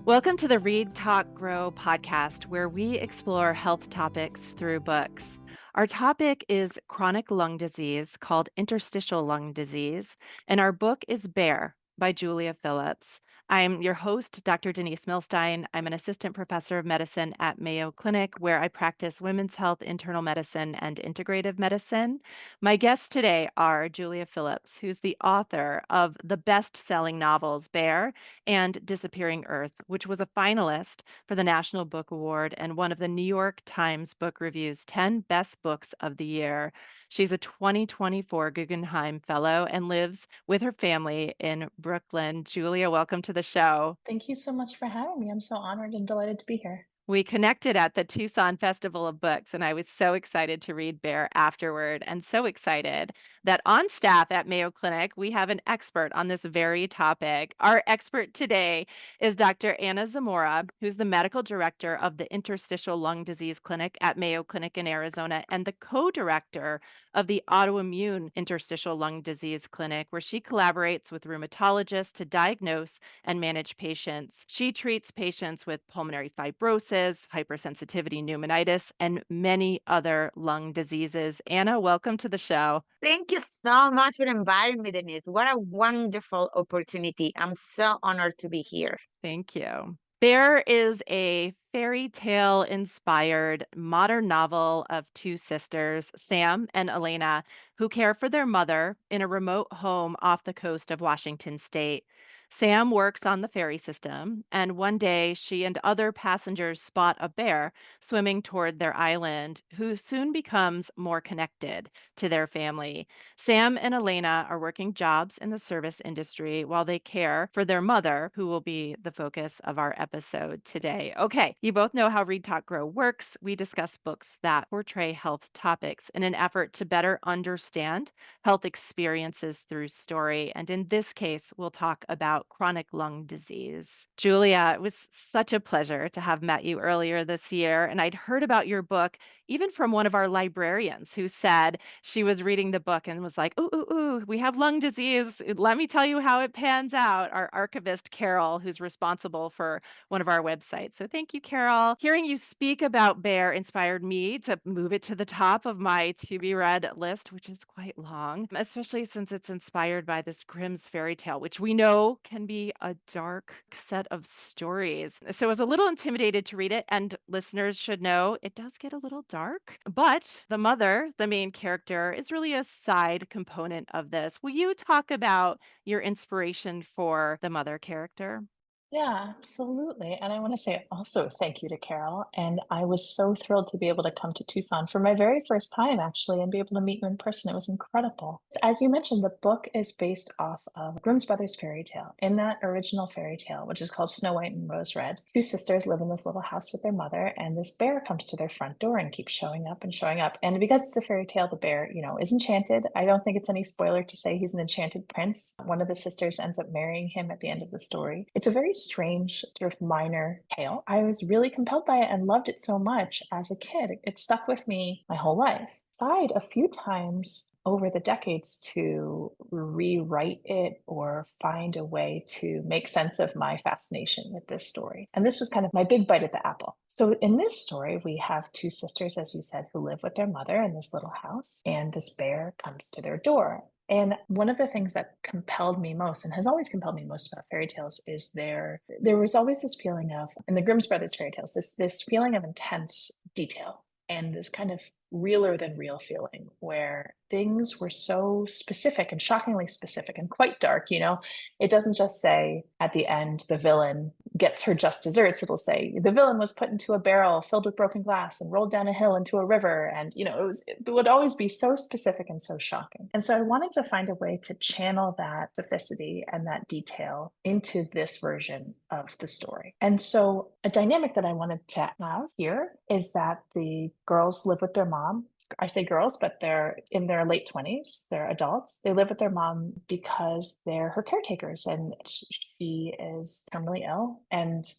Welcome to the Read, Talk, Grow podcast, where we explore health topics through books. Our topic is chronic lung disease called interstitial lung disease, and our book is Bear by Julia Phillips. I'm your host, Dr. Denise Millstine. I'm an assistant professor of medicine at Mayo Clinic, where I practice women's health, internal medicine, and integrative medicine. My guests today are Julia Phillips, who's the author of the best-selling novels Bear and Disappearing Earth, which was a finalist for the National Book Award and one of the New York Times Book Review's 10 best books of the year. She's a 2024 Guggenheim Fellow and lives with her family in Brooklyn. Julia, welcome to the show. Thank you so much for having me. I'm so honored and delighted to be here. We connected at the Tucson Festival of Books, and I was so excited to read Bear afterward, and so excited that on staff at Mayo Clinic, we have an expert on this very topic. Our expert today is Dr. Anna Zamora, who's the medical director of the Interstitial Lung Disease Clinic at Mayo Clinic in Arizona and the co-director of the Autoimmune Interstitial Lung Disease Clinic, where she collaborates with rheumatologists to diagnose and manage patients. She treats patients with pulmonary fibrosis, hypersensitivity, pneumonitis, and many other lung diseases. Anna, welcome to the show. Thank you so much for inviting me, Denise. What a wonderful opportunity. I'm so honored to be here. Thank you. Bear is a fairy tale inspired modern novel of two sisters, Sam and Elena, who care for their mother in a remote home off the coast of Washington state. Sam works on the ferry system, and one day she and other passengers spot a bear swimming toward their island, who soon becomes more connected to their family. Sam and Elena are working jobs in the service industry while they care for their mother, who will be the focus of our episode today. Okay, you both know how Read Talk Grow works. We discuss books that portray health topics in an effort to better understand health experiences through story. And in this case, we'll talk about chronic lung disease. Julia, it was such a pleasure to have met you earlier this year. And I'd heard about your book even from one of our librarians who said she was reading the book and was like, ooh, ooh, ooh, we have lung disease. Let me tell you how it pans out. Our archivist, Carol, who's responsible for one of our websites. So thank you, Carol. Hearing you speak about Bear inspired me to move it to the top of my to be read list, which is quite long, especially since it's inspired by this Grimm's fairy tale, which we know can be a dark set of stories. So I was a little intimidated to read it, and listeners should know it does get a little dark, but the mother, the main character, is really a side component of this. Will you talk about your inspiration for the mother character? Yeah, absolutely. And I want to say also thank you to Carol. And I was so thrilled to be able to come to Tucson for my very first time, actually, and be able to meet you in person. It was incredible. As you mentioned, the book is based off of Grimm's Brothers fairy tale. In that original fairy tale, which is called Snow White and Rose Red, two sisters live in this little house with their mother, and this bear comes to their front door and keeps showing up and showing up. And because it's a fairy tale, the bear, is enchanted. I don't think it's any spoiler to say he's an enchanted prince. One of the sisters ends up marrying him at the end of the story. It's a very strange, sort of minor tale. I was really compelled by it and loved it so much as a kid. It stuck with me my whole life. I tried a few times over the decades to rewrite it or find a way to make sense of my fascination with this story. And this was kind of my big bite at the apple. So in this story, we have two sisters, as you said, who live with their mother in this little house, and this bear comes to their door. And one of the things that compelled me most, and has always compelled me most about fairy tales, is there was always this feeling of, in the Grimm's Brothers fairy tales, this feeling of intense detail and this kind of realer than real feeling where things were so specific and shockingly specific and quite dark. It doesn't just say at the end the villain gets her just desserts. It'll say the villain was put into a barrel filled with broken glass and rolled down a hill into a river. And it would always be so specific and so shocking. And so I wanted to find a way to channel that specificity and that detail into this version of the story. And so a dynamic that I wanted to have here is that the girls live with their mom. I say girls, but they're in their late 20s. They're adults. They live with their mom because they're her caretakers, and she is terminally ill and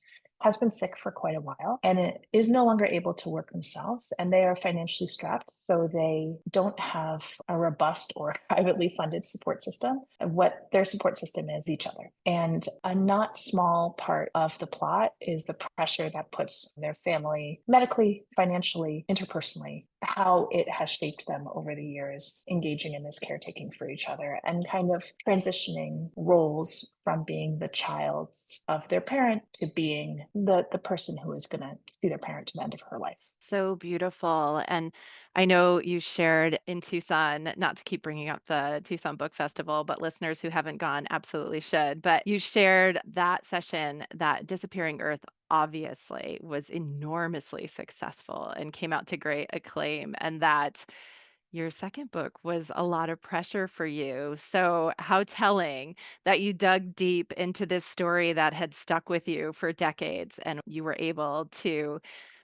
has been sick for quite a while and is no longer able to work themselves, and they are financially strapped. So they don't have a robust or privately funded support system. What their support system is each other. And a not small part of the plot is the pressure that puts their family medically, financially, interpersonally, how it has shaped them over the years, engaging in this caretaking for each other and kind of transitioning roles from being the child of their parent to being the person who is going to see their parent to the end of her life. So beautiful. And I know you shared in Tucson, not to keep bringing up the Tucson Book Festival, but listeners who haven't gone absolutely should. But you shared that session that Disappearing Earth obviously was enormously successful and came out to great acclaim, and that your second book was a lot of pressure for you. So, how telling that you dug deep into this story that had stuck with you for decades and you were able to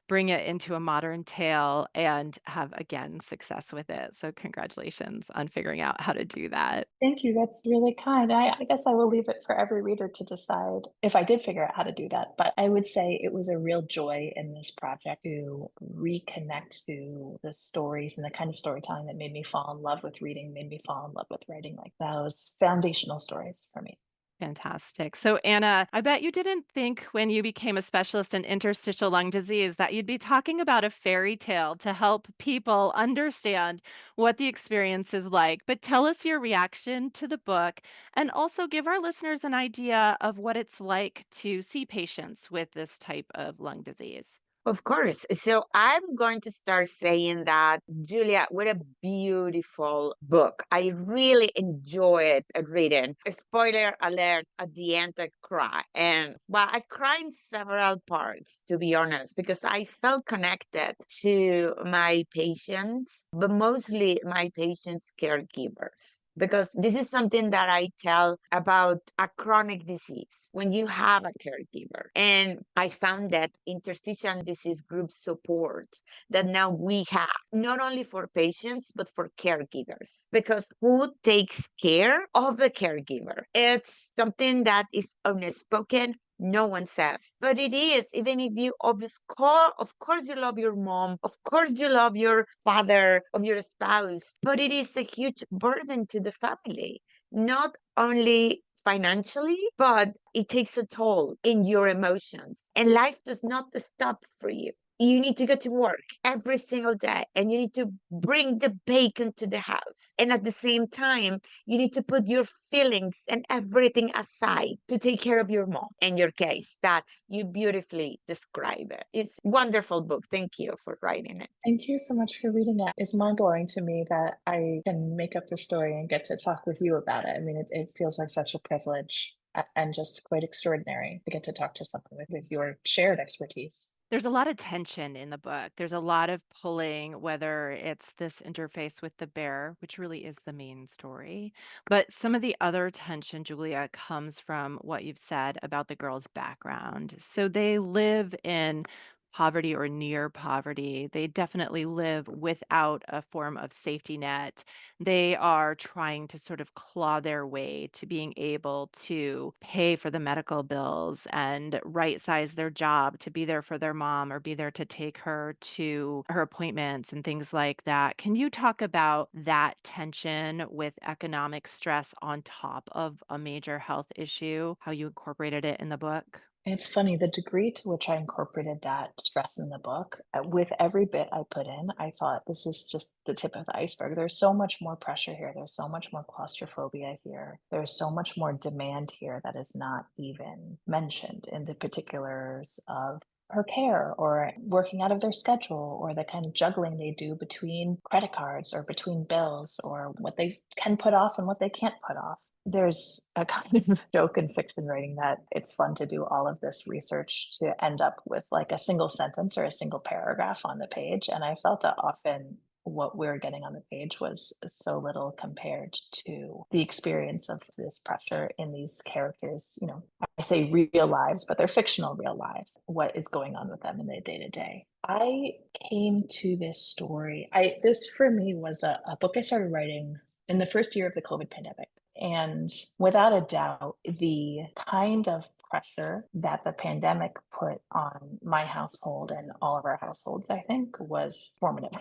bring it into a modern tale and have, again, success with it. So, congratulations on figuring out how to do that. Thank you. That's really kind. I guess I will leave it for every reader to decide if I did figure out how to do that. But I would say it was a real joy in this project to reconnect to the stories and the kind of storytelling that made me fall in love with reading, made me fall in love with writing, like those foundational stories for me. Fantastic. So, Anna, I bet you didn't think when you became a specialist in interstitial lung disease that you'd be talking about a fairy tale to help people understand what the experience is like. But tell us your reaction to the book and also give our listeners an idea of what it's like to see patients with this type of lung disease. Of course. So I'm going to start saying that, Julia, what a beautiful book. I really enjoyed reading. Spoiler alert, at the end I cry. And well, I cried in several parts, to be honest, because I felt connected to my patients, but mostly my patients' caregivers. Because this is something that I tell about a chronic disease when you have a caregiver. And I found that interstitial disease group support that now we have, not only for patients, but for caregivers. Because who takes care of the caregiver? It's something that is unspoken, no one says, but it is. Even if you of course you love your mom, of course you love your father, of your spouse, but it is a huge burden to the family, not only financially, but it takes a toll in your emotions, and life does not stop for you. You need to go to work every single day, and you need to bring the bacon to the house, and at the same time you need to put your feelings and everything aside to take care of your mom. In your case, that you beautifully describe it. It's a wonderful book. Thank you for writing it. Thank you so much for reading it. It's mind blowing to me that I can make up the story and get to talk with you about it. I mean, it feels like such a privilege and just quite extraordinary to get to talk to someone with your shared expertise. There's a lot of tension in the book. There's a lot of pulling, whether it's this interface with the bear, which really is the main story. But some of the other tension, Julia, comes from what you've said about the girl's background. So they live in poverty or near poverty. They definitely live without a form of safety net. They are trying to sort of claw their way to being able to pay for the medical bills and right size their job to be there for their mom or be there to take her to her appointments and things like that. Can you talk about that tension with economic stress on top of a major health issue, how you incorporated it in the book? It's funny, the degree to which I incorporated that stress in the book, with every bit I put in, I thought this is just the tip of the iceberg. There's so much more pressure here. There's so much more claustrophobia here. There's so much more demand here that is not even mentioned in the particulars of her care or working out of their schedule or the kind of juggling they do between credit cards or between bills or what they can put off and what they can't put off. There's a kind of joke in fiction writing that it's fun to do all of this research to end up with like a single sentence or a single paragraph on the page. And I felt that often what we're getting on the page was so little compared to the experience of this pressure in these characters. You know, I say real lives, but they're fictional real lives. What is going on with them in the day to day? I came to this story. This for me was a book I started writing in the first year of the COVID pandemic. And without a doubt, the kind of pressure that the pandemic put on my household and all of our households, I think, was formative.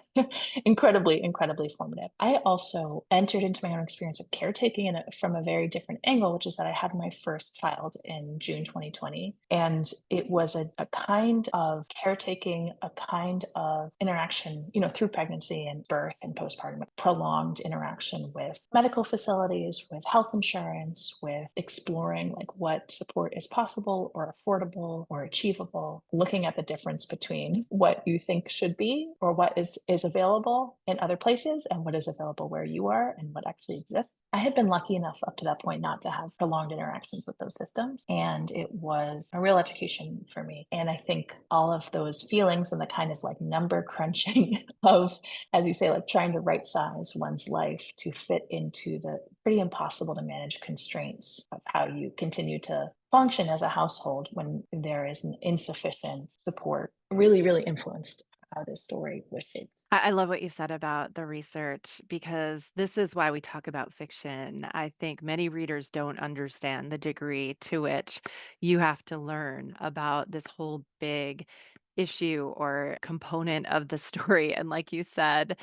Incredibly, incredibly formative. I also entered into my own experience of caretaking from a very different angle, which is that I had my first child in June 2020. And it was a kind of caretaking, a kind of interaction, through pregnancy and birth and postpartum, prolonged interaction with medical facilities, with health insurance, with exploring like what support is possible or affordable or achievable, looking at the difference between what you think should be or what is available in other places and what is available where you are and what actually exists. I had been lucky enough up to that point not to have prolonged interactions with those systems. And it was a real education for me. And I think all of those feelings and the kind of like number crunching of, as you say, like trying to right size one's life to fit into the pretty impossible to manage constraints of how you continue to function as a household when there is an insufficient support really, really influenced how this story was shaped. I love what you said about the research because this is why we talk about fiction. I think many readers don't understand the degree to which you have to learn about this whole big issue or component of the story. And like you said,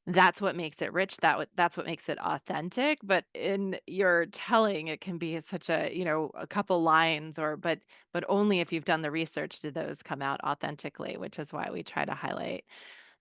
that's what makes it rich. That's what makes it authentic. But in your telling, it can be such a couple lines but only if you've done the research do those come out authentically, which is why we try to highlight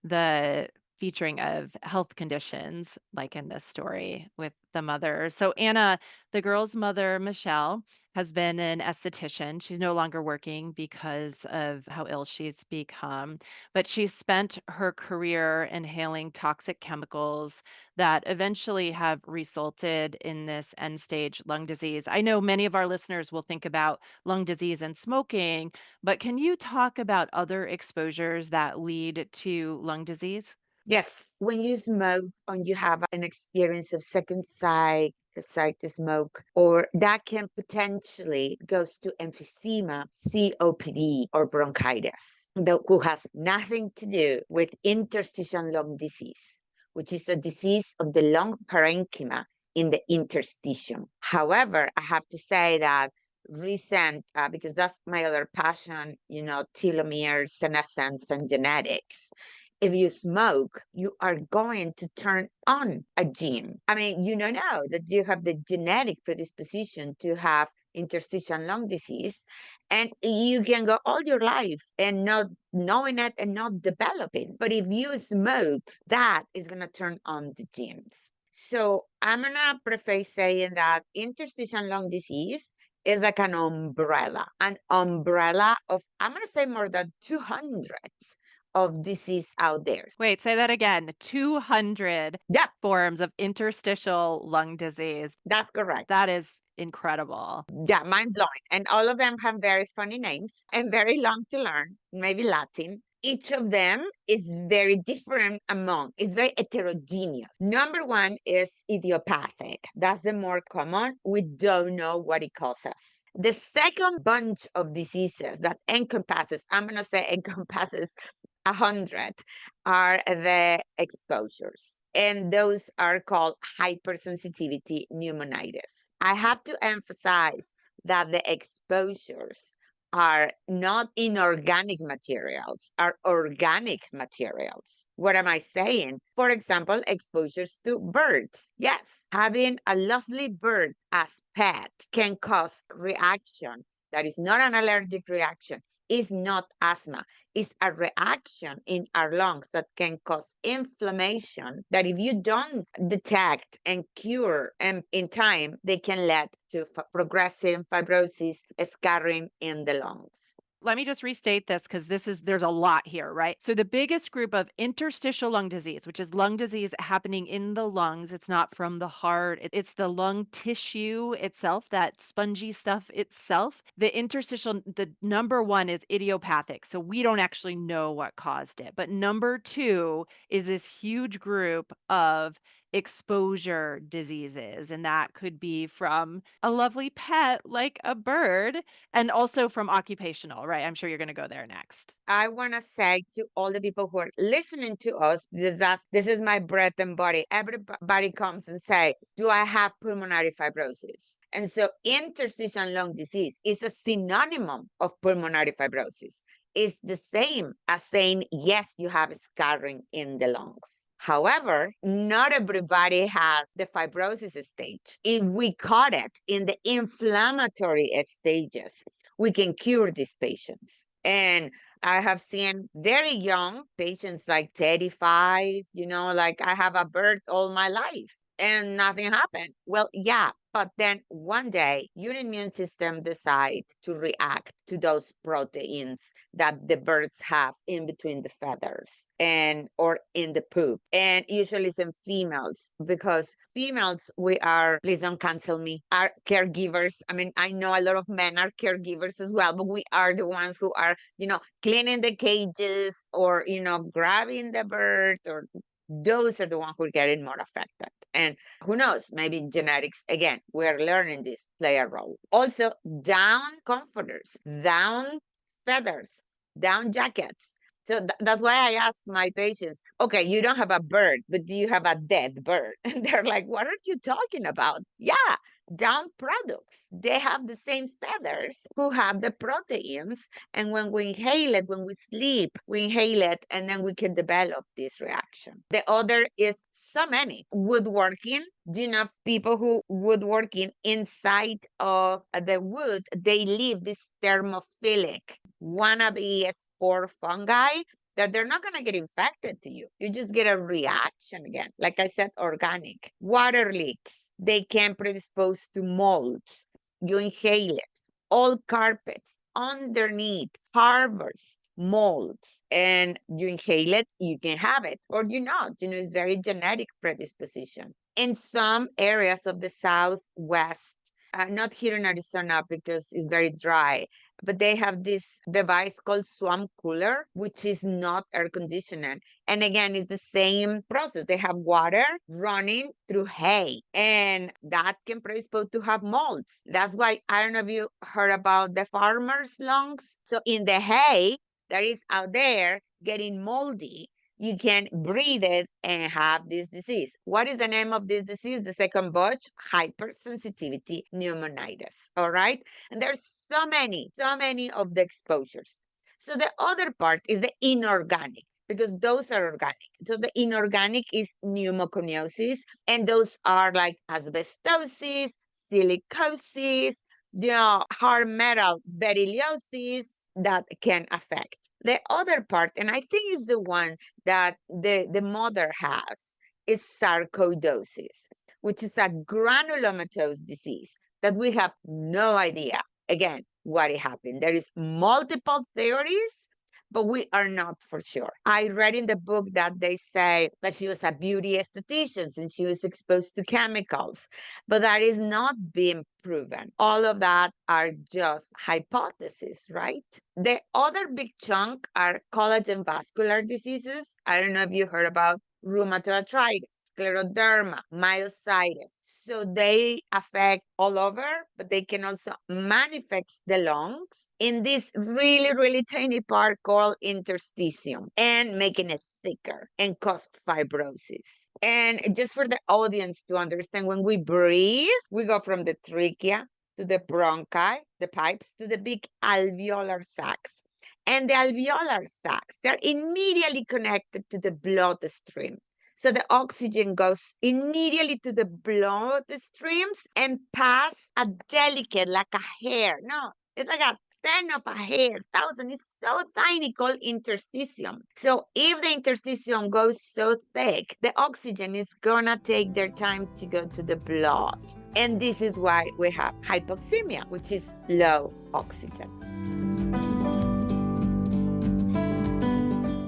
the featuring of health conditions, like in this story with the mother. So, Anna, the girl's mother, Michelle, has been an esthetician. She's no longer working because of how ill she's become, but she's spent her career inhaling toxic chemicals that eventually have resulted in this end stage lung disease. I know many of our listeners will think about lung disease and smoking, but can you talk about other exposures that lead to lung disease? Yes, when you smoke and you have an experience of second sight to smoke, or that can potentially goes to emphysema, COPD, or bronchitis, who has nothing to do with interstitial lung disease, which is a disease of the lung parenchyma in the interstitium. However, I have to say that because that's my other passion, telomeres, senescence, and genetics. If you smoke, you are going to turn on a gene. I mean, you don't know that you have the genetic predisposition to have interstitial lung disease, and you can go all your life and not knowing it and not developing. But if you smoke, that is going to turn on the genes. So I'm going to preface saying that interstitial lung disease is like an umbrella of, I'm going to say more than 200 of disease out there. Wait, say that again. 200 Yeah, forms of interstitial lung disease. that's correct. That is incredible. Yeah, mind blowing. And all of them have very funny names and very long to learn, maybe Latin. Each of them is very different it's very heterogeneous. Number one is idiopathic. That's the more common. We don't know what it causes. The second bunch of diseases that I'm going to say encompasses 100 are the exposures. And those are called hypersensitivity pneumonitis. I have to emphasize that the exposures are not inorganic materials, are organic materials. What am I saying? For example, exposures to birds. Yes, having a lovely bird as pet can cause reaction that is not an allergic reaction, is not asthma, is a reaction in our lungs that can cause inflammation that if you don't detect and cure in time, they can lead to progressive fibrosis, scarring in the lungs. Let me just restate this because there's a lot here, right? So the biggest group of interstitial lung disease, which is lung disease happening in the lungs, it's not from the heart, it's the lung tissue itself, that spongy stuff itself. The number one is idiopathic. So we don't actually know what caused it. But number two is this huge group of exposure diseases. And that could be from a lovely pet like a bird, and also from occupational, right? I'm sure you're going to go there next. I want to say to all the people who are listening to us, this is my bread and body. Everybody comes and say, do I have pulmonary fibrosis? And so interstitial lung disease is a synonym of pulmonary fibrosis. It's the same as saying, yes, you have scarring in the lungs. However, not everybody has the fibrosis stage. If we caught it in the inflammatory stages, we can cure these patients. And I have seen very young patients like 35, like I have a bird all my life and nothing happened. Well, yeah, but then one day your immune system decides to react to those proteins that the birds have in between the feathers or in the poop. And usually it's in females, because females, please don't cancel me, are caregivers. I mean, I know a lot of men are caregivers as well, but we are the ones who are, cleaning the cages or, grabbing the bird, or those are the ones who are getting more affected. And who knows, maybe genetics, again, we're learning this, play a role. Also, down comforters, down feathers, down jackets. So that's why I ask my patients, okay, you don't have a bird, but do you have a dead bird? And they're like, what are you talking about? Yeah, down products. They have the same feathers who have the proteins. And when we inhale it, when we sleep, we inhale it, and then we can develop this reaction. The other is so many. Woodworking. Do you know people who woodworking inside of the wood, they leave this thermophilic wannabe spore fungi that they're not going to get infected to you. You just get a reaction again. Like I said, organic. Water leaks. They can predispose to molds. You inhale it. Old carpets underneath harvest molds, and you inhale it, you can have it, or you not. It's very genetic predisposition. In some areas of the Southwest, not here in Arizona because it's very dry, but they have this device called swamp cooler, which is not air conditioning. And again, it's the same process. They have water running through hay, and that can predispose to have molds. That's why, I don't know if you heard about the farmer's lungs. So in the hay that is out there getting moldy, you can breathe it and have this disease. What is the name of this disease? The second batch, hypersensitivity pneumonitis. All right. And there's so many of the exposures. So the other part is the inorganic, because those are organic. So the inorganic is pneumoconiosis, and those are like asbestosis, silicosis, hard metal berylliosis that can affect. The other part, and I think is the one that the mother has, is sarcoidosis, which is a granulomatous disease that we have no idea, again, what it happened. There is multiple theories, but we are not for sure. I read in the book that they say that she was a beauty esthetician and she was exposed to chemicals, but that is not being proven. All of that are just hypotheses, right? The other big chunk are collagen vascular diseases. I don't know if you heard about rheumatoid arthritis, scleroderma, myositis. So they affect all over, but they can also manifest the lungs in this really, really tiny part called interstitium, and making it thicker and cause fibrosis. And just for the audience to understand, when we breathe, we go from the trachea to the bronchi, the pipes, to the big alveolar sacs. And the alveolar sacs, they're immediately connected to the bloodstream. So the oxygen goes immediately to the blood streams and pass a delicate, like a hair. No, it's like a thin of a hair. Thousand is so tiny, called interstitium. So if the interstitium goes so thick, the oxygen is gonna take their time to go to the blood. And this is why we have hypoxemia, which is low oxygen.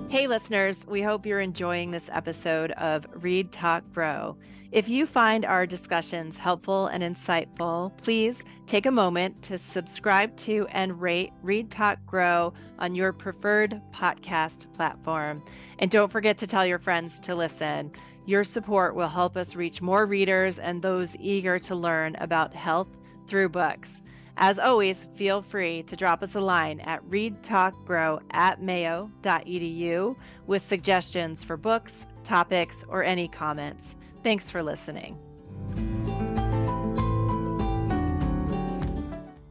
Hey, listeners, we hope you're enjoying this episode of Read, Talk, Grow. If you find our discussions helpful and insightful, please take a moment to subscribe to and rate Read, Talk, Grow on your preferred podcast platform. And don't forget to tell your friends to listen. Your support will help us reach more readers and those eager to learn about health through books. As always, feel free to drop us a line at readtalkgrow@mayo.edu with suggestions for books, topics, or any comments. Thanks for listening.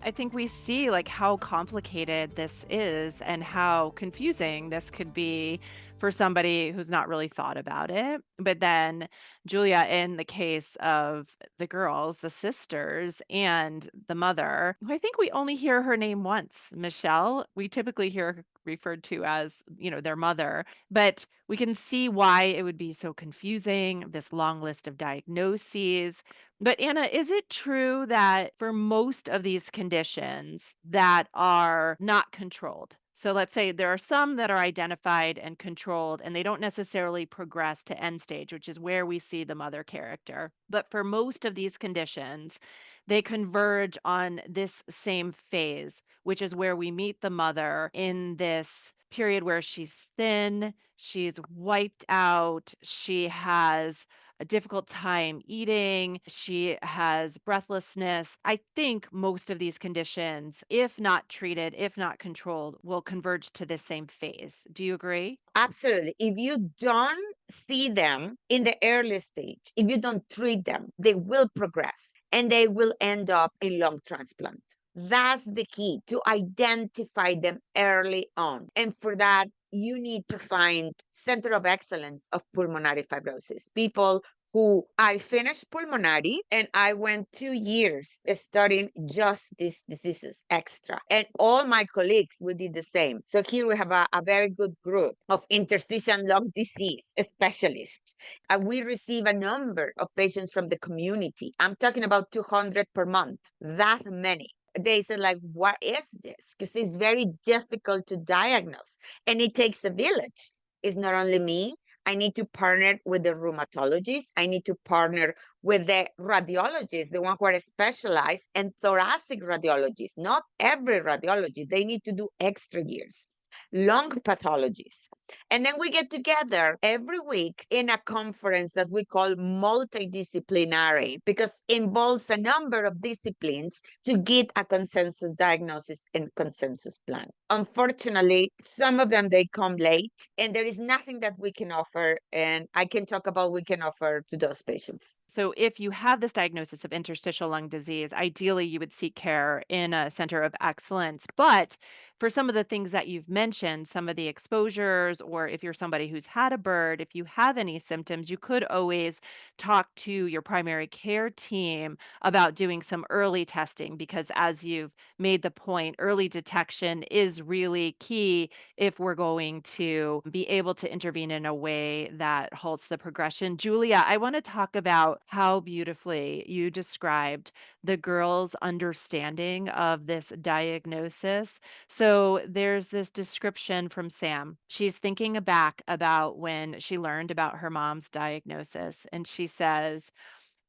I think we see like how complicated this is and how confusing this could be for somebody who's not really thought about it. But then Julia, in the case of the girls, the sisters and the mother, who I think we only hear her name once, Michelle. We typically hear her referred to as, their mother, but we can see why it would be so confusing, this long list of diagnoses. But Anna, is it true that for most of these conditions that are not controlled? So let's say there are some that are identified and controlled, and they don't necessarily progress to end stage, which is where we see the mother character. But for most of these conditions, they converge on this same phase, which is where we meet the mother in this period where she's thin, she's wiped out, she has a difficult time eating. She has breathlessness. I think most of these conditions, if not treated, if not controlled, will converge to the same phase. Do you agree? Absolutely. If you don't see them in the early stage, if you don't treat them, they will progress and they will end up in lung transplant. That's the key, to identify them early on. And for that, you need to find center of excellence of pulmonary fibrosis. People who I finished pulmonary and I went 2 years studying just these diseases extra. And all my colleagues, we did the same. So here we have a very good group of interstitial lung disease specialists. We receive a number of patients from the community. I'm talking about 200 per month, that many. They said, like, what is this? Because it's very difficult to diagnose and it takes a village. It's not only me. I need to partner with the rheumatologist. I need to partner with the radiologists, the ones who are specialized, and thoracic radiologists. Not every radiologist. They need to do extra years. Lung pathologists. And then we get together every week in a conference that we call multidisciplinary because it involves a number of disciplines to get a consensus diagnosis and consensus plan. Unfortunately, some of them, they come late and there is nothing that we can offer. And I can talk about we can offer to those patients. So, if you have this diagnosis of interstitial lung disease, ideally you would seek care in a center of excellence. But for some of the things that you've mentioned, some of the exposures, or if you're somebody who's had a bird, if you have any symptoms, you could always talk to your primary care team about doing some early testing because, as you've made the point, early detection is really key if we're going to be able to intervene in a way that halts the progression. Julia, I want to talk about how beautifully you described the girl's understanding of this diagnosis. So there's this description from Sam. She's thinking back about when she learned about her mom's diagnosis, and she says,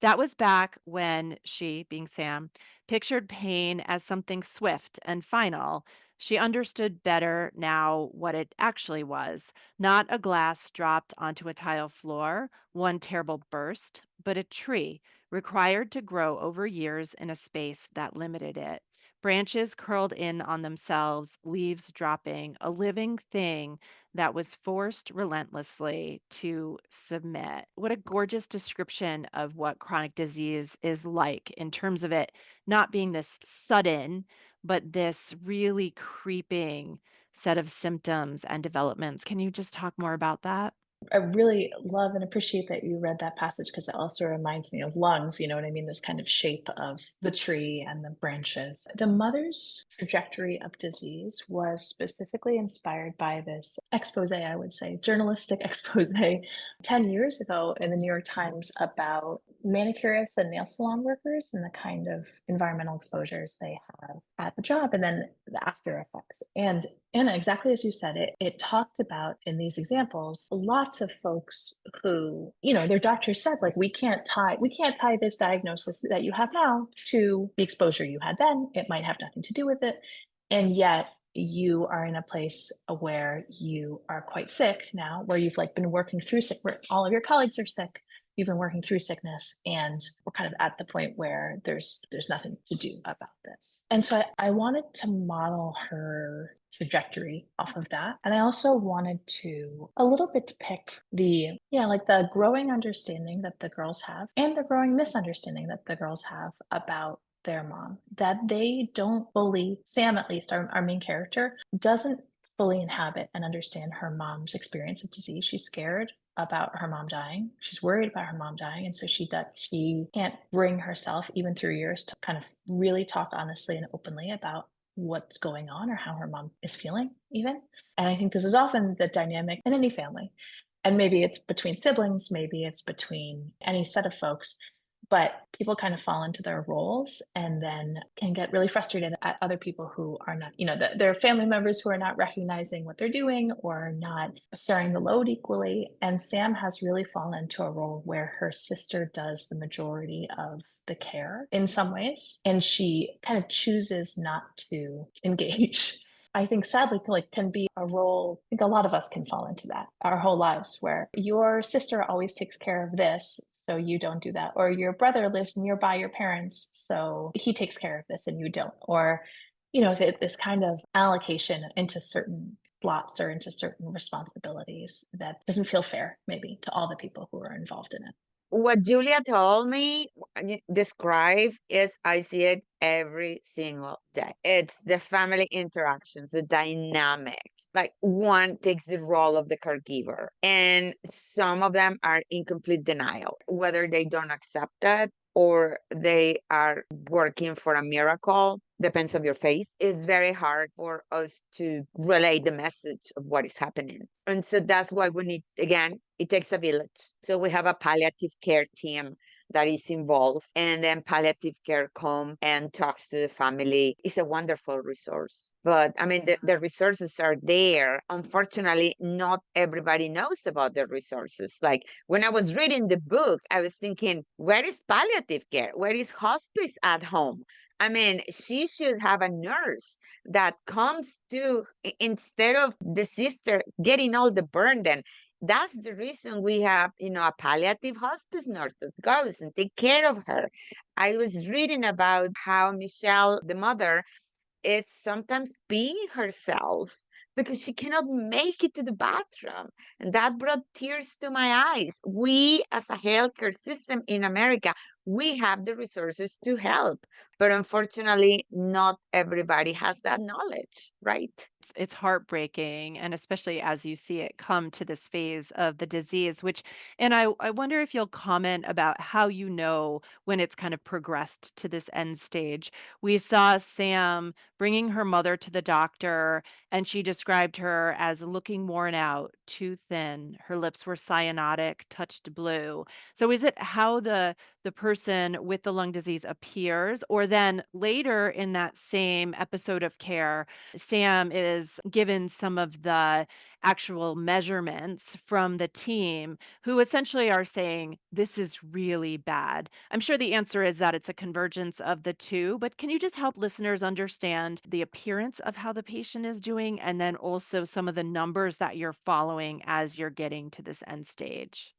that was back when she, being Sam, pictured pain as something swift and final. She understood better now what it actually was, not a glass dropped onto a tile floor, one terrible burst, but a tree required to grow over years in a space that limited it. Branches curled in on themselves, leaves dropping, a living thing that was forced relentlessly to submit. What a gorgeous description of what chronic disease is like in terms of it not being this sudden, but this really creeping set of symptoms and developments. Can you just talk more about that? I really love and appreciate that you read that passage because it also reminds me of lungs, you know what I mean? This kind of shape of the tree and the branches. The mother's trajectory of disease was specifically inspired by this expose, I would say, journalistic expose 10 years ago in the New York Times about manicurists and nail salon workers and the kind of environmental exposures they have at the job and then the after effects. And Anna, exactly as you said it talked about in these examples, lots of folks who, their doctors said, like, we can't tie this diagnosis that you have now to the exposure you had then. It might have nothing to do with it. And yet, you are in a place where you are quite sick now, where you've like been working through sick, where all of your colleagues are sick, you've been working through sickness, and we're kind of at the point where there's nothing to do about this. And so I wanted to model her trajectory off of that. And I also wanted to a little bit depict the, like the growing understanding that the girls have and the growing misunderstanding that the girls have about their mom, that they don't fully, Sam at least, our main character, doesn't fully inhabit and understand her mom's experience of disease. She's scared about her mom dying. She's worried about her mom dying. And so she can't bring herself, even through years, to kind of really talk honestly and openly about what's going on or how her mom is feeling, even. And I think this is often the dynamic in any family. And maybe it's between siblings, maybe it's between any set of folks, but people kind of fall into their roles and then can get really frustrated at other people who are not, their family members who are not recognizing what they're doing or not sharing the load equally. And Sam has really fallen into a role where her sister does the majority of the care in some ways, and she kind of chooses not to engage. I think sadly, like, can be a role, I think a lot of us can fall into that our whole lives, where your sister always takes care of this, so you don't do that. Or your brother lives nearby your parents, so he takes care of this and you don't. Or, this kind of allocation into certain slots or into certain responsibilities that doesn't feel fair, maybe, to all the people who are involved in it. What Julia told me, describe, is I see it every single day. It's the family interactions, the dynamic. Like, one takes the role of the caregiver, and some of them are in complete denial, whether they don't accept that or they are working for a miracle, depends on your faith. It's very hard for us to relay the message of what is happening. And so that's why we need, again, it takes a village. So we have a palliative care team that is involved, and then palliative care come and talks to the family. It's a wonderful resource. But I mean, the resources are there. Unfortunately, not everybody knows about the resources. Like, when I was reading the book, I was thinking, where is palliative care? Where is hospice at home? I mean, she should have a nurse that comes to, instead of the sister getting all the burden. That's the reason we have, a palliative hospice nurse that goes and take care of her. I was reading about how Michelle, the mother, is sometimes peeing herself because she cannot make it to the bathroom. And that brought tears to my eyes. We, as a healthcare system in America, we have the resources to help. But unfortunately, not everybody has that knowledge, right? It's heartbreaking, and especially as you see it come to this phase of the disease, and I wonder if you'll comment about how you know when it's kind of progressed to this end stage. We saw Sam bringing her mother to the doctor, and she described her as looking worn out, too thin. Her lips were cyanotic, touched blue. So is it how the person with the lung disease appears, or then later in that same episode of care, Sam is given some of the actual measurements from the team who essentially are saying, this is really bad. I'm sure the answer is that it's a convergence of the two, but can you just help listeners understand the appearance of how the patient is doing and then also some of the numbers that you're following as you're getting to this end stage?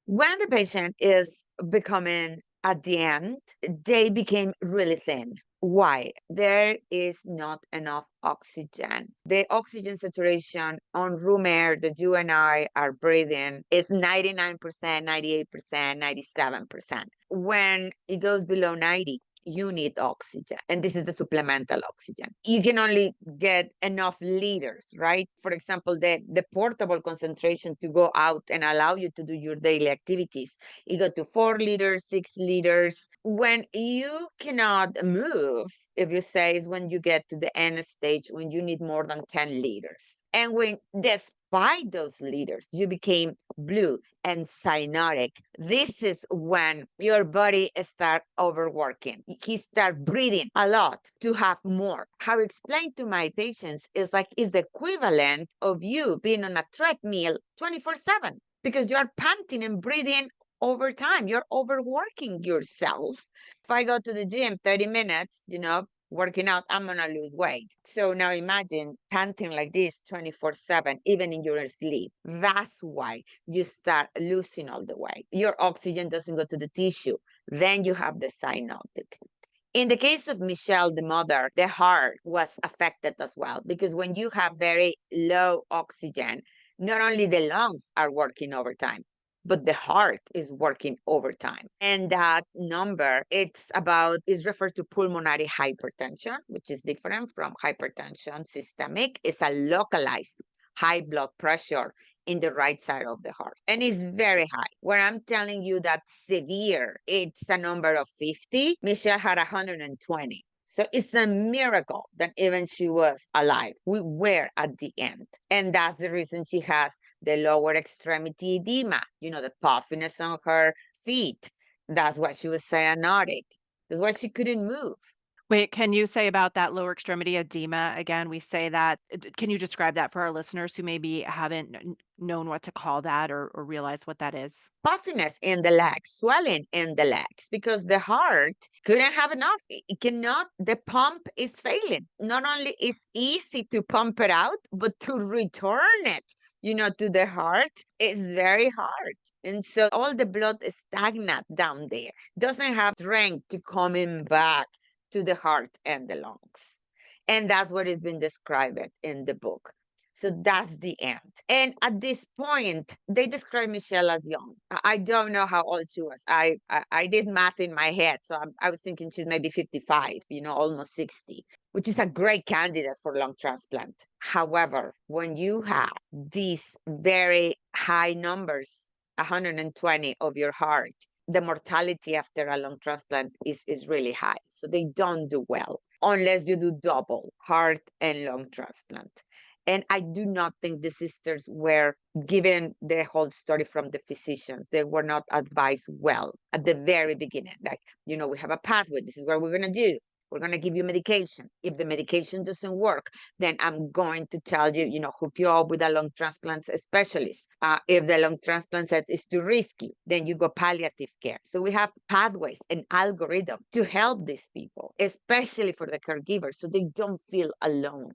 When the patient is becoming at the end, they became really thin. Why? There is not enough oxygen. The oxygen saturation on room air that you and I are breathing is 99%, 98%, 97%. When it goes below 90, you need oxygen. And this is the supplemental oxygen. You can only get enough liters, right? For example, the portable concentration to go out and allow you to do your daily activities, you go to 4 liters, 6 liters. When you cannot move, if you say, is when you get to the end stage, when you need more than 10 liters. And when, despite those liters, you became blue and cyanotic, this is when your body start overworking. He start breathing a lot to have more. How I explain to my patients is like, it's the equivalent of you being on a treadmill 24/7 because you are panting and breathing over time. You're overworking yourself. If I go to the gym 30 minutes, working out, I'm going to lose weight. So now imagine panting like this 24/7, even in your sleep. That's why you start losing all the weight. Your oxygen doesn't go to the tissue. Then you have the synoptic. In the case of Michelle, the mother, the heart was affected as well, because when you have very low oxygen, not only the lungs are working overtime, but the heart is working overtime. And that number, is referred to pulmonary hypertension, which is different from hypertension systemic. It's a localized high blood pressure in the right side of the heart. And it's very high. Where I'm telling you that severe, it's a number of 50. Michelle had 120. So it's a miracle that even she was alive. We were at the end. And that's the reason she has the lower extremity edema, the puffiness on her feet. That's why she was cyanotic. That's why she couldn't move. Wait, can you say about that lower extremity edema again? We say that. Can you describe that for our listeners who maybe haven't known what to call that or realize what that is? Puffiness in the legs, swelling in the legs, because the heart couldn't have enough. It cannot, the pump is failing. Not only is easy to pump it out, but to return it, to the heart is very hard. And so all the blood is stagnant down there, doesn't have strength to coming back to the heart and the lungs. And that's what has been described in the book. So that's the end. And at this point, they describe Michelle as young. I don't know how old she was. I did math in my head. So I was thinking she's maybe 55, almost 60, which is a great candidate for lung transplant. However, when you have these very high numbers, 120 of your heart, the mortality after a lung transplant is really high. So they don't do well unless you do double heart and lung transplant. And I do not think the sisters were given the whole story from the physicians. They were not advised well at the very beginning. Like, we have a pathway. This is what we're going to do. We're going to give you medication. If the medication doesn't work, then I'm going to tell you, hook you up with a lung transplant specialist. If the lung transplant is too risky, then you go palliative care. So we have pathways and algorithm to help these people, especially for the caregivers, so they don't feel alone.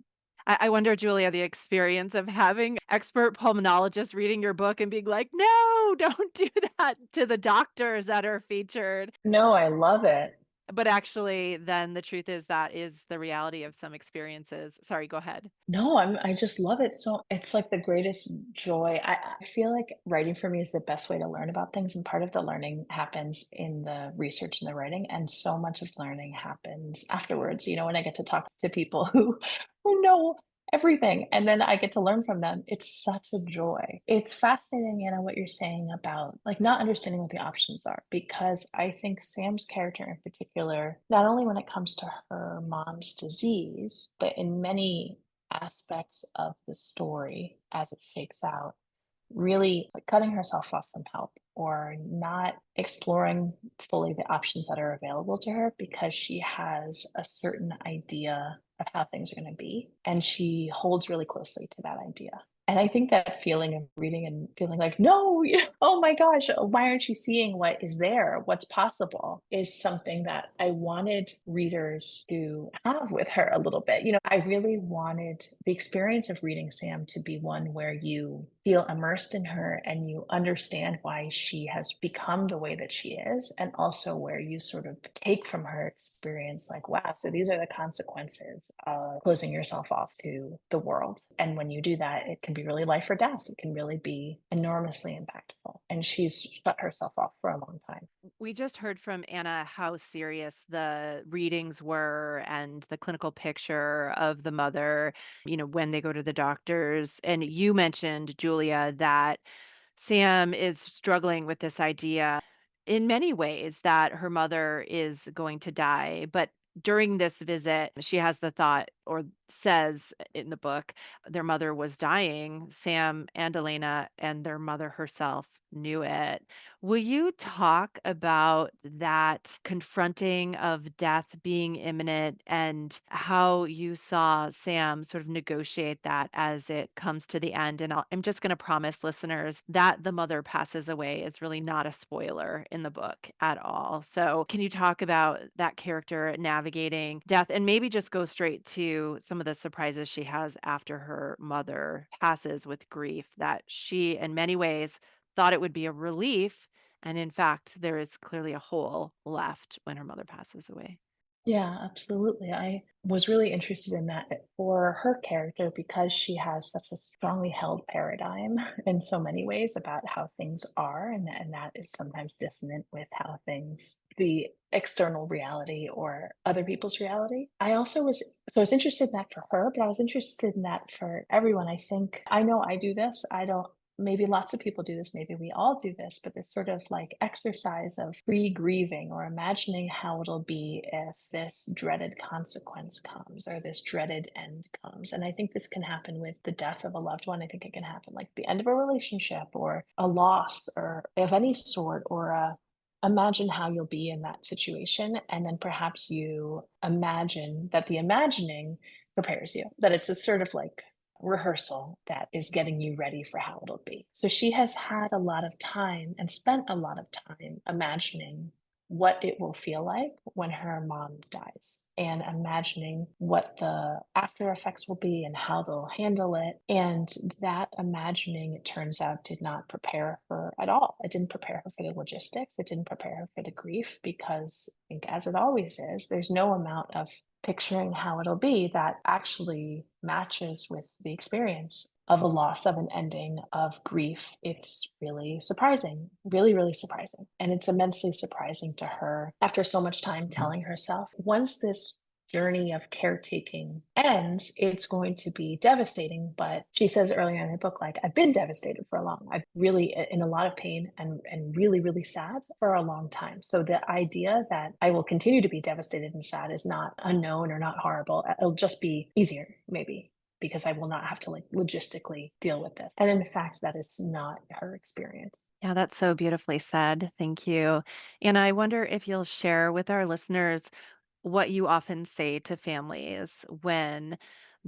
I wonder, Julia, the experience of having expert pulmonologists reading your book and being like, no, don't do that to the doctors that are featured. No, I love it. But actually, then the truth is that is the reality of some experiences. Sorry, go ahead. No, I just love it. So it's like the greatest joy. I feel like writing for me is the best way to learn about things. And part of the learning happens in the research and the writing. And so much of learning happens afterwards, when I get to talk to people who know everything. And then I get to learn from them. It's such a joy. It's fascinating, Anna, what you're saying about like not understanding what the options are, because I think Sam's character in particular, not only when it comes to her mom's disease, but in many aspects of the story as it shakes out, really like cutting herself off from help or not exploring fully the options that are available to her because she has a certain idea of how things are going to be. And she holds really closely to that idea. And I think that feeling of reading and feeling like, no, oh my gosh, why aren't you seeing what is there? What's possible is something that I wanted readers to have with her a little bit. I really wanted the experience of reading Sam to be one where you feel immersed in her and you understand why she has become the way that she is. And also where you sort of take from her experience, like, wow, so these are the consequences of closing yourself off to the world. And when you do that, it can be really life or death. It can really be enormously impactful. And she's shut herself off for a long time. We just heard from Anna how serious the readings were and the clinical picture of the mother, when they go to the doctors. And you mentioned, Julia, that Sam is struggling with this idea in many ways that her mother is going to die. But during this visit, she has the thought or says in the book, their mother was dying, Sam and Elena and their mother herself. knew it. Will you talk about that confronting of death being imminent and how you saw Sam sort of negotiate that as it comes to the end? And I'm just going to promise listeners that the mother passes away is really not a spoiler in the book at all. So, can you talk about that character navigating death and maybe just go straight to some of the surprises she has after her mother passes with grief that she, in many ways, thought it would be a relief, and in fact, there is clearly a hole left when her mother passes away. Yeah, absolutely. I was really interested in that for her character because she has such a strongly held paradigm in so many ways about how things are, and that is sometimes dissonant with how things, the external reality or other people's reality. I also was, so I was interested in that for her, but I was interested in that for everyone. I think, I know I do this. I don't, maybe lots of people do this, maybe we all do this, but this sort of like exercise of pre-grieving or imagining how it'll be if this dreaded consequence comes or this dreaded end comes. And I think this can happen with the death of a loved one. I think it can happen like the end of a relationship or a loss or of any sort, or imagine how you'll be in that situation. And then perhaps you imagine that the imagining prepares you, that it's a sort of like rehearsal that is getting you ready for how it'll be. So she has had a lot of time and spent a lot of time imagining what it will feel like when her mom dies and imagining what the after effects will be and how they'll handle it. And that imagining, it turns out, did not prepare her at all. It didn't prepare her for the logistics. It didn't prepare her for the grief because I think, as it always is, there's no amount of picturing how it'll be that actually matches with the experience of a loss, of an ending, of grief. It's really surprising, really, really surprising. And it's immensely surprising to her after so much time telling herself, once this journey of caretaking ends, it's going to be devastating. But she says earlier in the book, like, I've been devastated for a long, I've really in a lot of pain and really, really sad for a long time. So the idea that I will continue to be devastated and sad is not unknown or not horrible. It'll just be easier, maybe, because I will not have to like logistically deal with this. And in fact, that is not her experience. Yeah, that's so beautifully said. Thank you. And I wonder if you'll share with our listeners what you often say to families when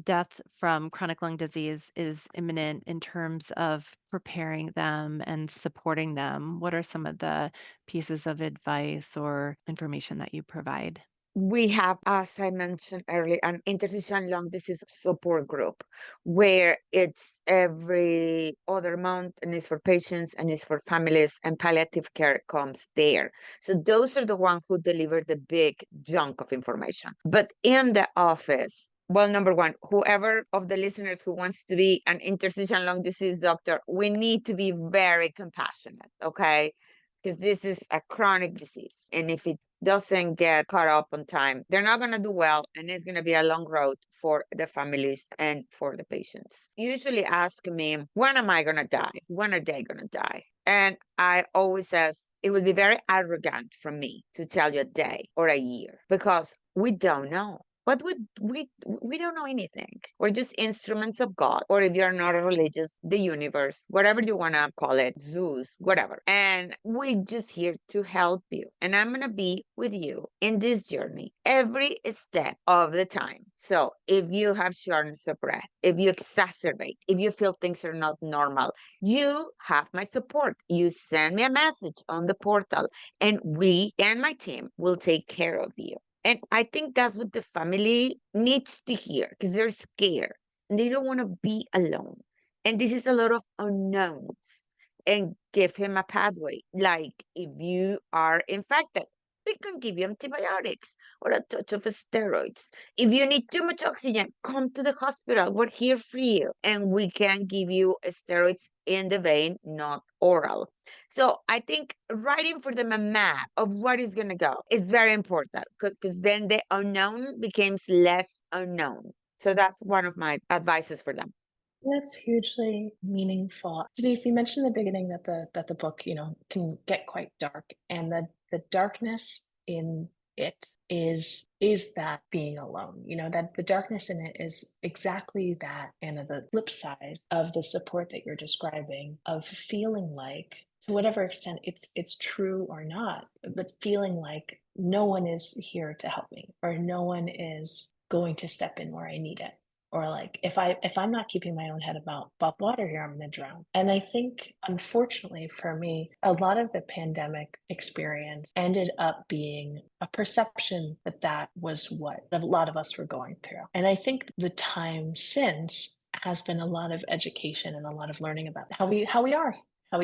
death from chronic lung disease is imminent in terms of preparing them and supporting them. What are some of the pieces of advice or information that you provide? We have, as I mentioned earlier, an interstitial lung disease support group where it's every other month and it's for patients and it's for families, and palliative care comes there. So those are the ones who deliver the big chunk of information. But in the office, well, number one, whoever of the listeners who wants to be an interstitial lung disease doctor, we need to be very compassionate, okay? Because this is a chronic disease. And if it doesn't get caught up on time, they're not going to do well. And it's going to be a long road for the families and for the patients. Usually ask me, when am I going to die? When are they going to die? And I always says, it would be very arrogant from me to tell you a day or a year because we don't know. But we don't know anything. We're just instruments of God, or if you're not a religious, the universe, whatever you want to call it, Zeus, whatever. And we're just here to help you. And I'm going to be with you in this journey every step of the time. So if you have shortness of breath, if you exacerbate, if you feel things are not normal, you have my support. You send me a message on the portal, and we and my team will take care of you. And I think that's what the family needs to hear because they're scared and they don't want to be alone. And this is a lot of unknowns. And give him a pathway. Like if you are infected, we can give you antibiotics or a touch of steroids. If you need too much oxygen, come to the hospital. We're here for you. And we can give you steroids in the vein, not oral. So I think writing for them a map of what is going to go is very important because then the unknown becomes less unknown. So that's one of my advices for them. That's hugely meaningful. Denise, you mentioned in the beginning that the book, can get quite dark, and the darkness in it is that being alone. That the darkness in it is exactly that, and the flip side of the support that you're describing of feeling like to whatever extent it's true or not, but feeling like no one is here to help me or no one is going to step in where I need it. Or like if I'm not keeping my own head above water here, I'm gonna drown. And I think unfortunately for me, a lot of the pandemic experience ended up being a perception that that was what a lot of us were going through. And I think the time since has been a lot of education and a lot of learning about how we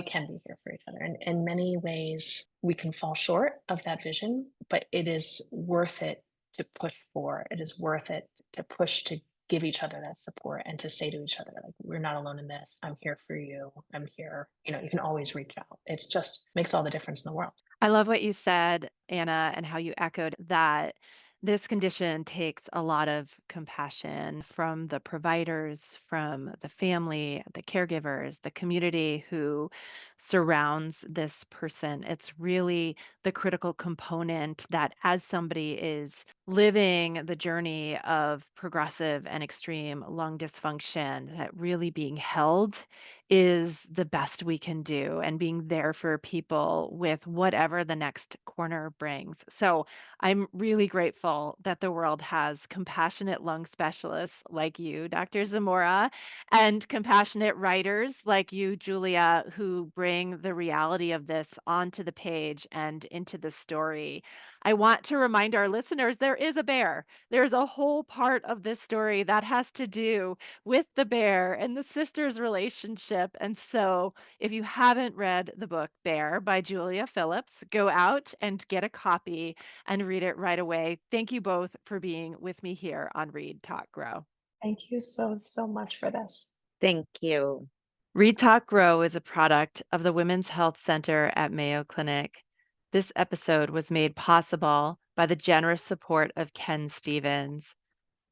can be here for each other. And in many ways, we can fall short of that vision, but it is worth it to push for. It is worth it to push to give each other that support and to say to each other, like, we're not alone in this. I'm here for you. I'm here. You can always reach out. It's just makes all the difference in the world. I love what you said, Anna, and how you echoed that this condition takes a lot of compassion from the providers, from the family, the caregivers, the community who surrounds this person. It's really the critical component that as somebody is living the journey of progressive and extreme lung dysfunction, that really being held is the best we can do and being there for people with whatever the next corner brings. So I'm really grateful that the world has compassionate lung specialists like you, Dr. Zamora, and compassionate writers like you, Julia, who bring the reality of this onto the page and into the story. I want to remind our listeners there is a bear. There's a whole part of this story that has to do with the bear and the sisters' relationship. And so, if you haven't read the book Bear by Julia Phillips, go out and get a copy and read it right away. Thank you both for being with me here on Read, Talk, Grow. Thank you so much for this. Thank you. Read, Talk, Grow is a product of the Women's Health Center at Mayo Clinic. This episode was made possible by the generous support of Ken Stevens.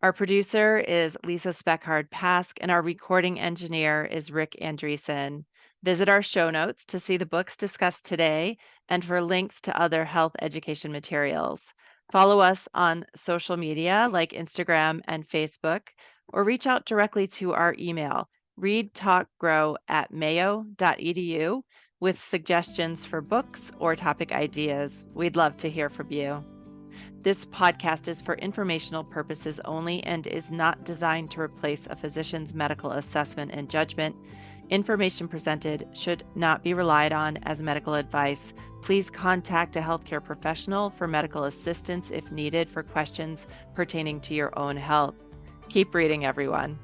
Our producer is Lisa Speckhard Pask, and our recording engineer is Rick Andreessen. Visit our show notes to see the books discussed today and for links to other health education materials. Follow us on social media like Instagram and Facebook, or reach out directly to our email, readtalkgrow@mayo.edu, with suggestions for books or topic ideas. We'd love to hear from you. This podcast is for informational purposes only and is not designed to replace a physician's medical assessment and judgment. Information presented should not be relied on as medical advice. Please contact a healthcare professional for medical assistance if needed for questions pertaining to your own health. Keep reading, everyone.